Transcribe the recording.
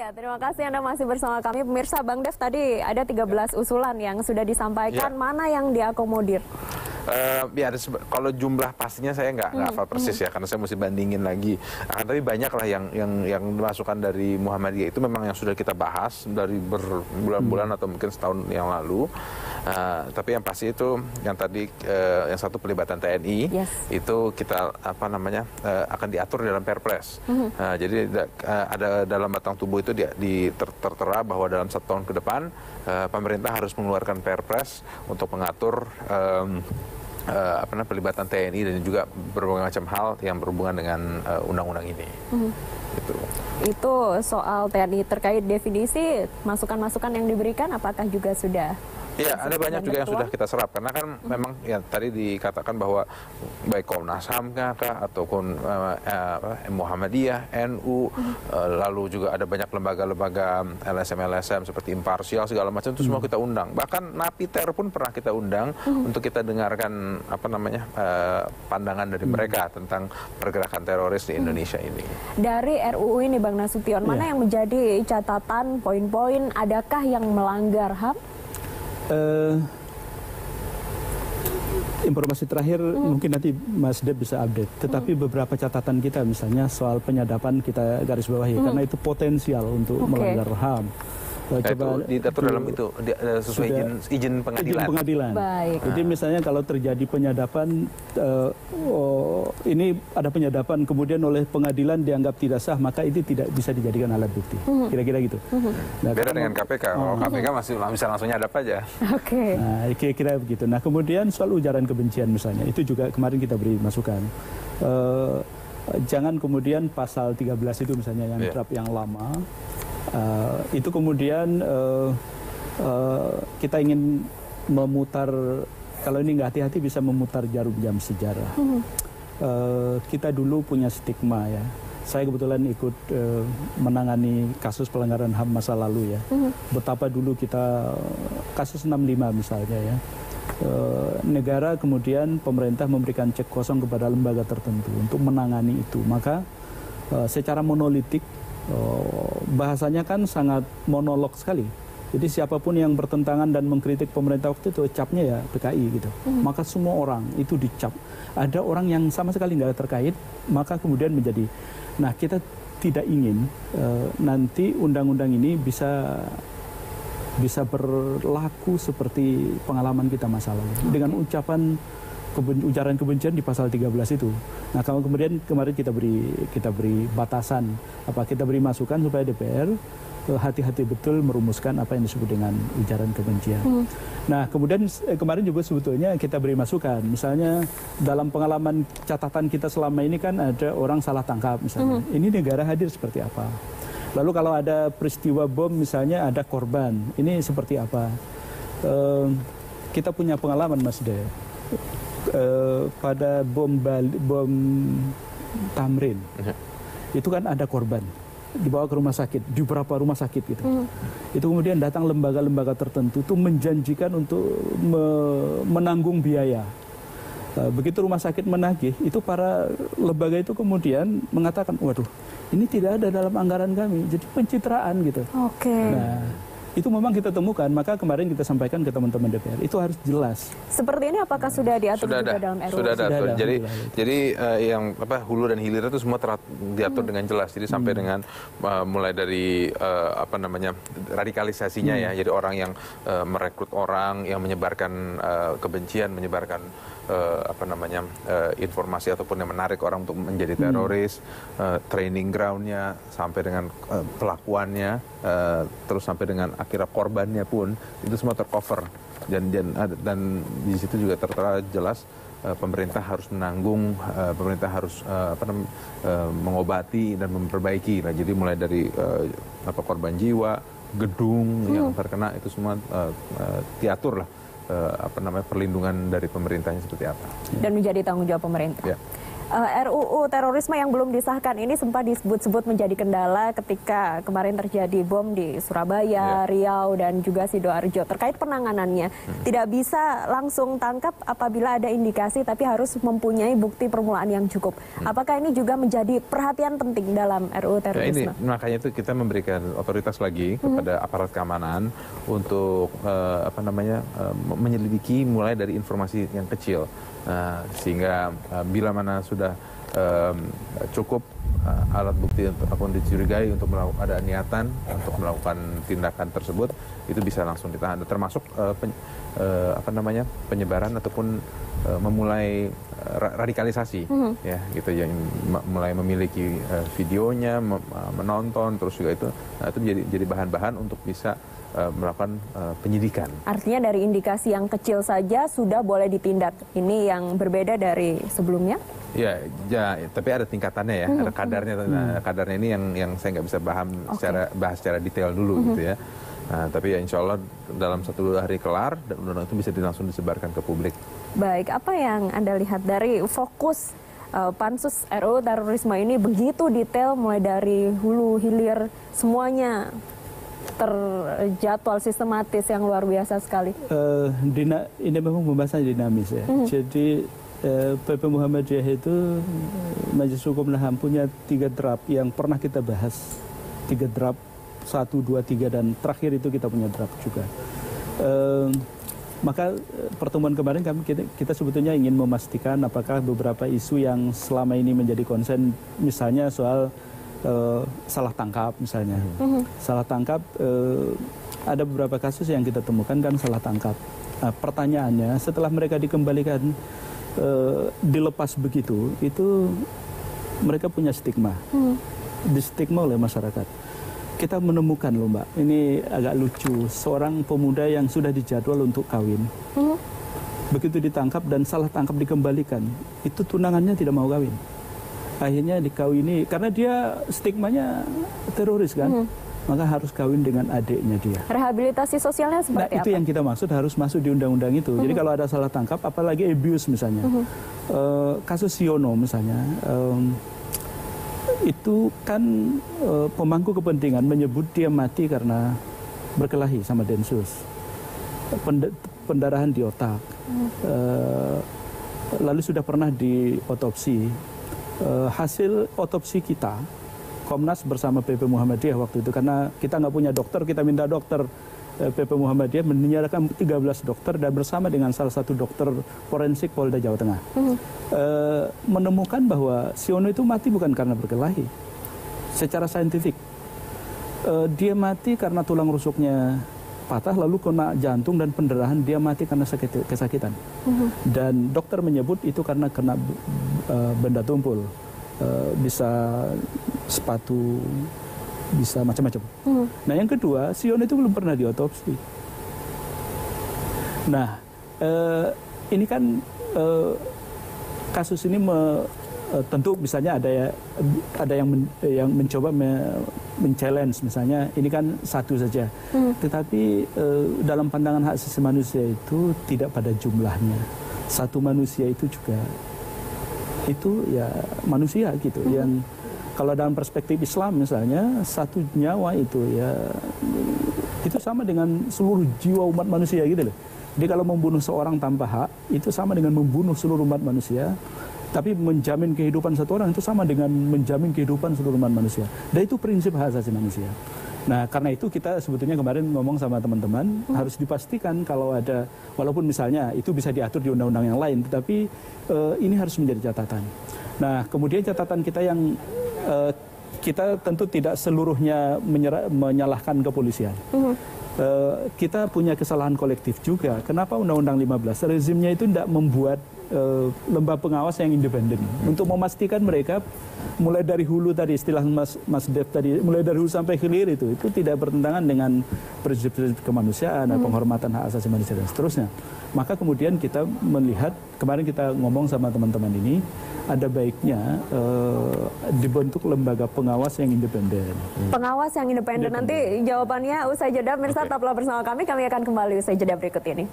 Ya, terima kasih Anda masih bersama kami. Pemirsa, Bang Dev tadi ada 13 usulan yang sudah disampaikan, mana yang diakomodir? Ya, kalau jumlah pastinya saya nggak hafal persis ya, karena saya mesti bandingin lagi. Tapi banyak lah yang dimasukkan dari Muhammadiyah itu memang yang sudah kita bahas dari berbulan-bulan atau mungkin setahun yang lalu. Tapi yang pasti itu yang tadi yang satu pelibatan TNI itu kita akan diatur dalam Perpres. Jadi ada dalam batang tubuh itu tertera bahwa dalam 1 tahun ke depan pemerintah harus mengeluarkan Perpres untuk mengatur pelibatan TNI dan juga berbagai macam hal yang berhubungan dengan undang-undang ini. Itu soal TNI. Terkait definisi, masukan-masukan yang diberikan apakah juga sudah? Ya, ada banyak juga yang sudah kita serap, karena kan memang ya tadi dikatakan bahwa baik Komnas HAM ataupun Muhammadiyah, NU, lalu juga ada banyak lembaga-lembaga LSM seperti imparsial segala macam itu semua kita undang. Bahkan Napiter pun pernah kita undang untuk kita dengarkan pandangan dari mereka tentang pergerakan teroris di Indonesia ini. Dari RUU ini Bang Nasution, mana yang menjadi catatan poin-poin, adakah yang melanggar HAM? Informasi terakhir mungkin nanti Mas Deb bisa update. Tetapi beberapa catatan kita misalnya soal penyadapan kita garis bawahi karena itu potensial untuk melanggar HAM. Coba diatur dalam itu sesuai izin pengadilan. Izin pengadilan. Baik. Jadi misalnya kalau terjadi penyadapan, ini ada penyadapan kemudian oleh pengadilan dianggap tidak sah, maka itu tidak bisa dijadikan alat bukti. Kira-kira gitu. Nah, beda dengan KPK. Kalau KPK masih bisa langsung nyadap aja. Oke. Nah, kira-kira begitu. Nah, kemudian soal ujaran kebencian misalnya, itu juga kemarin kita beri masukan. Jangan kemudian pasal 13 itu misalnya yang draft yang lama. Itu kemudian kita ingin memutar, kalau ini nggak hati-hati bisa memutar jarum jam sejarah. Kita dulu punya stigma ya. Saya kebetulan ikut menangani kasus pelanggaran HAM masa lalu ya. Betapa dulu kita kasus 65 misalnya ya. Negara kemudian pemerintah memberikan cek kosong kepada lembaga tertentu untuk menangani itu. Maka secara monolitik bahasanya kan sangat monolog sekali. Jadi siapapun yang bertentangan dan mengkritik pemerintah waktu itu capnya ya PKI gitu. Maka semua orang itu dicap. Ada orang yang sama sekali nggak terkait, maka kemudian menjadi. Nah, kita tidak ingin nanti undang-undang ini bisa berlaku seperti pengalaman kita masa lalu dengan ucapan ujaran kebencian di pasal 13 itu. Nah, kalau kemudian kemarin kita beri batasan, kita beri masukan supaya DPR hati-hati betul merumuskan apa yang disebut dengan ujaran kebencian. Nah, kemudian kemarin juga sebetulnya kita beri masukan. Misalnya dalam pengalaman catatan kita selama ini kan ada orang salah tangkap misalnya. Ini negara hadir seperti apa? Lalu kalau ada peristiwa bom misalnya ada korban, ini seperti apa? Kita punya pengalaman Mas De. Pada bom Tamrin itu kan ada korban dibawa ke rumah sakit di beberapa rumah sakit gitu. Itu kemudian datang lembaga-lembaga tertentu itu menjanjikan untuk menanggung biaya. Begitu rumah sakit menagih, itu para lembaga itu kemudian mengatakan, waduh, ini tidak ada dalam anggaran kami, jadi pencitraan gitu. Nah, itu memang kita temukan, maka kemarin kita sampaikan ke teman-teman DPR, itu harus jelas. Seperti ini apakah sudah diatur juga dalam RUU? Sudah ada. Jadi yang hulu dan hilir itu semua diatur dengan jelas. Jadi sampai dengan mulai dari radikalisasinya ya. Jadi orang yang merekrut orang, yang menyebarkan kebencian, menyebarkan informasi ataupun yang menarik orang untuk menjadi teroris, training groundnya sampai dengan pelakuannya, terus sampai dengan akhirnya korbannya pun itu semua tercover dan di situ juga tertera jelas pemerintah harus menanggung, pemerintah harus mengobati dan memperbaiki. Nah, jadi mulai dari korban jiwa, gedung yang terkena itu semua diatur lah perlindungan dari pemerintahnya seperti apa. Dan menjadi tanggung jawab pemerintah. RUU terorisme yang belum disahkan ini sempat disebut-sebut menjadi kendala ketika kemarin terjadi bom di Surabaya, Riau, dan juga Sidoarjo. Terkait penanganannya, tidak bisa langsung tangkap apabila ada indikasi, tapi harus mempunyai bukti permulaan yang cukup. Apakah ini juga menjadi perhatian penting dalam RUU terorisme? Ya, ini makanya itu kita memberikan otoritas lagi kepada aparat keamanan untuk menyelidiki mulai dari informasi yang kecil. Sehingga bila mana sudah cukup alat bukti ataupun dicurigai untuk melakukan ada niatan untuk melakukan tindakan tersebut, itu bisa langsung ditahan, termasuk penyebaran ataupun memulai radikalisasi, ya gitu, yang mulai memiliki videonya, menonton, terus juga itu jadi bahan-bahan untuk bisa melakukan penyidikan. Artinya dari indikasi yang kecil saja sudah boleh ditindak. Ini yang berbeda dari sebelumnya? Ya, tapi ada tingkatannya ya, ada kadarnya. Kadarnya ini yang saya nggak bisa bahas secara detail dulu gitu ya. Nah, tapi ya insya Allah dalam 1-2 hari kelar dan undang-undang itu bisa langsung disebarkan ke publik. Baik, apa yang Anda lihat dari fokus pansus RUU terorisme ini begitu detail, mulai dari hulu hilir semuanya terjadwal sistematis yang luar biasa sekali. Ini memang pembahasan dinamis ya. Jadi PP Muhammadiyah itu Majelis Hukum dan HAM punya 3 draft yang pernah kita bahas. 3 draft, 1, 2, 3 dan terakhir itu kita punya draft juga. Maka pertemuan kemarin kita sebetulnya ingin memastikan apakah beberapa isu yang selama ini menjadi konsen, misalnya soal salah tangkap misalnya. Salah tangkap, ada beberapa kasus yang kita temukan kan salah tangkap. Nah, pertanyaannya setelah mereka dikembalikan, dilepas begitu, itu mereka punya stigma. Distigma oleh masyarakat. Kita menemukan loh Mbak, ini agak lucu, seorang pemuda yang sudah dijadwal untuk kawin. Begitu ditangkap dan salah tangkap dikembalikan, itu tunangannya tidak mau kawin. Akhirnya dikawini, karena dia stigmanya teroris kan, maka harus kawin dengan adiknya dia. Rehabilitasi sosialnya seperti apa? Itu yang kita maksud, harus masuk di undang-undang itu. Jadi kalau ada salah tangkap, apalagi abuse misalnya, kasus Siono misalnya, itu kan pemangku kepentingan menyebut dia mati karena berkelahi sama Densus, pendarahan di otak, lalu sudah pernah diotopsi. Hasil otopsi kita, Komnas bersama PP Muhammadiyah waktu itu, karena kita nggak punya dokter, kita minta dokter. PP Muhammadiyah menyerahkan 13 dokter dan bersama dengan salah satu dokter forensik Polda Jawa Tengah, menemukan bahwa Siono itu mati bukan karena berkelahi. Secara saintifik, dia mati karena tulang rusuknya patah, lalu kena jantung dan pendarahan, dia mati karena kesakitan. Dan dokter menyebut itu karena kena benda tumpul, bisa sepatu, bisa macam-macam. Nah yang kedua, Siono itu belum pernah diotopsi. Nah ini kan kasus ini tentu misalnya ada yang mencoba men-challenge misalnya, ini kan satu saja. Tetapi dalam pandangan hak asasi manusia itu tidak pada jumlahnya. Satu manusia itu juga itu ya manusia gitu, yang kalau dalam perspektif Islam misalnya satu nyawa itu ya itu sama dengan seluruh jiwa umat manusia gitu loh. Jadi kalau membunuh seorang tanpa hak itu sama dengan membunuh seluruh umat manusia. Tapi menjamin kehidupan satu orang itu sama dengan menjamin kehidupan seluruh umat manusia. Dan itu prinsip hak asasi manusia. Nah, karena itu kita sebetulnya kemarin ngomong sama teman-teman, harus dipastikan kalau ada, walaupun misalnya itu bisa diatur di undang-undang yang lain, tetapi ini harus menjadi catatan. Nah, kemudian catatan kita yang kita tentu tidak seluruhnya menyalahkan kepolisian. Kita punya kesalahan kolektif juga. Kenapa Undang-Undang 15 rezimnya itu tidak membuat lembaga pengawas yang independen untuk memastikan mereka mulai dari hulu tadi, istilah Mas Dev tadi, mulai dari hulu sampai hilir itu tidak bertentangan dengan prinsip-prinsip kemanusiaan, penghormatan hak asasi manusia dan seterusnya. Maka kemudian kita melihat, kemarin kita ngomong sama teman-teman ini, ada baiknya dibentuk lembaga pengawas yang independen. Pengawas yang independen, nanti jawabannya usai jeda. Mirsa, tetaplah bersama kami akan kembali usai jeda berikut ini.